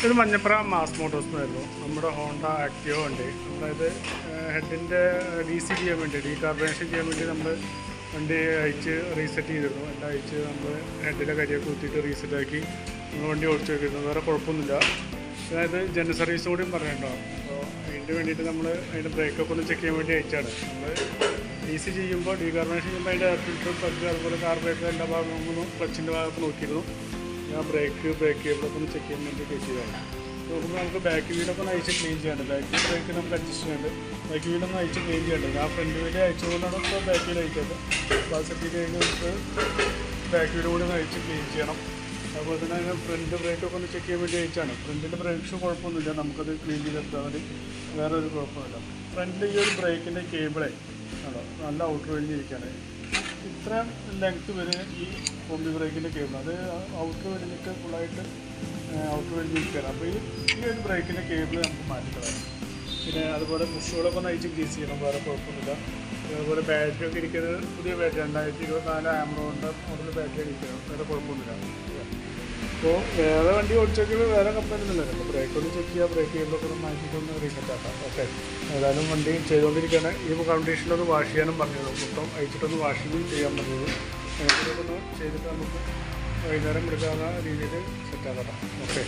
ഇത് Manjappura mass Motors എന്നായിരുന്നു നമ്മുടെ ഹോണ്ട ആക്റ്റീവ വണ്ടി. അതായത് ഹെഡിൻ്റെ DC ചെയ്യാൻ വേണ്ടി, ഡീകാർബണേഷൻ ചെയ്യാൻ വേണ്ടി നമ്മൾ വണ്ടി അയച്ച് റീസെറ്റ് ചെയ്തിരുന്നു. എല്ലാം അയച്ച് നമ്മൾ ഹെഡിലെ കരിയൊക്കെ കുത്തിയിട്ട് റീസെറ്റാക്കി നമ്മൾ വണ്ടി ഓടിച്ചു വെക്കുന്നു. വേറെ കുഴപ്പമൊന്നുമില്ല. അതായത് ജനറൽ സർവീസ് കൂടിയും പറയണ്ടോ. അപ്പോൾ അതിന് വേണ്ടിയിട്ട് നമ്മൾ അതിൻ്റെ ബ്രേക്കൊക്കെ ഒന്ന് ചെക്ക് ചെയ്യാൻ വേണ്ടി അയച്ചാണ്. നമ്മൾ DC ചെയ്യുമ്പോൾ ഡീകാർബണേഷൻ ചെയ്യുമ്പോൾ അതിൻ്റെ എയർ ഫിൽറ്റർ, പ്ലഗ്, അതുപോലെ കാർബറേറ്റർ എല്ലാ ഭാഗങ്ങളും ക്ലച്ചിൻ്റെ ഭാഗത്ത് നോക്കിയിരുന്നു. ഞാൻ ബ്രേക്ക് കേബിളൊക്കെ ഒന്ന് ചെക്ക് ചെയ്യാൻ വേണ്ടി കയറ്റിയതാണ്. നോക്കുമ്പോൾ നമുക്ക് ബാക്ക് വീലൊക്കെ ഒന്ന് അയച്ച് ക്ലീൻ ചെയ്യാനുണ്ട്. ബാക്ക് ബ്രേക്ക് നമുക്ക് അഡ്ജസ്റ്റ് ചെയ്യാനുണ്ട്. ബാക്ക് വീലൊന്ന് അയച്ച് ക്ലീൻ ചെയ്യാനുണ്ട്. ആ ഫ്രണ്ട് വീല് അയച്ചുകൊണ്ടാണ് ഇപ്പോൾ ബാക്ക് വീൽ അയച്ചത്. അപ്പോൾ അത് സെറ്റ് ചെയ്ത് കഴിഞ്ഞ് നമുക്ക് ബാക്ക് വീലും കൂടി ഒന്ന് അയച്ച് ക്ലീൻ ചെയ്യണം. അതുപോലെ തന്നെ അതിന് ഫ്രണ്ട് ബ്രേക്കൊക്കെ ഒന്ന് ചെക്ക് ചെയ്യാൻ വേണ്ടി അയച്ചാണ്. ഫ്രണ്ടിൻ്റെ ബ്രേക്സ് കുഴപ്പമൊന്നുമില്ല, നമുക്കത് ക്ലീൻ ചെയ്തെടുത്താൽ മതി, വേറെ ഒരു കുഴപ്പമില്ല. ഫ്രണ്ടിൽ ഈ ഒരു ബ്രേക്കിൻ്റെ കേബിളേ ആണോ നല്ല ഔട്ടർ വലിഞ്ഞിരിക്കുകയാണ്. ഇത്ര ലെങ്ത്ത് വരെ ഈ കോമ്പി ബ്രേക്കിൻ്റെ കേബിൾ, അത് ഔട്ടർ വലിഞ്ഞിട്ട് ഫുള്ളായിട്ട് ഔട്ടർ വലിഞ്ഞിരിക്കുകയാണ്. അപ്പോൾ ഈ ഒരു ബ്രേക്കിൻ്റെ കേബിൾ നമുക്ക് മാറ്റിക്കളയാം. പിന്നെ അതുപോലെ ബുഷുകളൊക്കെ ഒന്ന് അയച്ച് ഗ്രീസ് ചെയ്യണം, വേറെ കുഴപ്പമൊന്നുമില്ല. അതുപോലെ ബാറ്ററി ഒക്കെ ഇരിക്കുന്നത് പുതിയ ബാറ്ററി 2024 ആംബ്രോണിൻ്റെ മോഡൽ ബാറ്ററി ഇരിക്കുന്നത്, വേറെ കുഴപ്പമൊന്നുമില്ല. അപ്പോൾ വേറെ വണ്ടി ഓടിച്ചെങ്കിൽ വേറെ കംപ്ലൈൻറ്റ് ഒന്നുമില്ല. അപ്പോൾ ബ്രേക്കൊന്ന് ചെക്ക് ചെയ്യുക, ബ്രേക്ക് കേബിളൊക്കെ ഒന്ന് മാറ്റിയിട്ടൊന്ന് റീസെറ്റ് ആക്കാം. ഓക്കെ, ഏതായാലും വണ്ടി ചെയ്തുകൊണ്ടിരിക്കുകയാണ്. ഈ കണ്ടീഷനിലൊന്ന് വാഷ് ചെയ്യാനും പറഞ്ഞത്, മൊത്തം അയച്ചിട്ടൊന്ന് വാഷിങ്ങും ചെയ്യാൻ പറഞ്ഞത്. അങ്ങനെ ഒന്ന് ചെയ്തിട്ട് നമുക്ക് വൈകുന്നേരം എടുക്കാവുന്ന രീതിയിൽ സെറ്റാക്കാം. ഓക്കെ.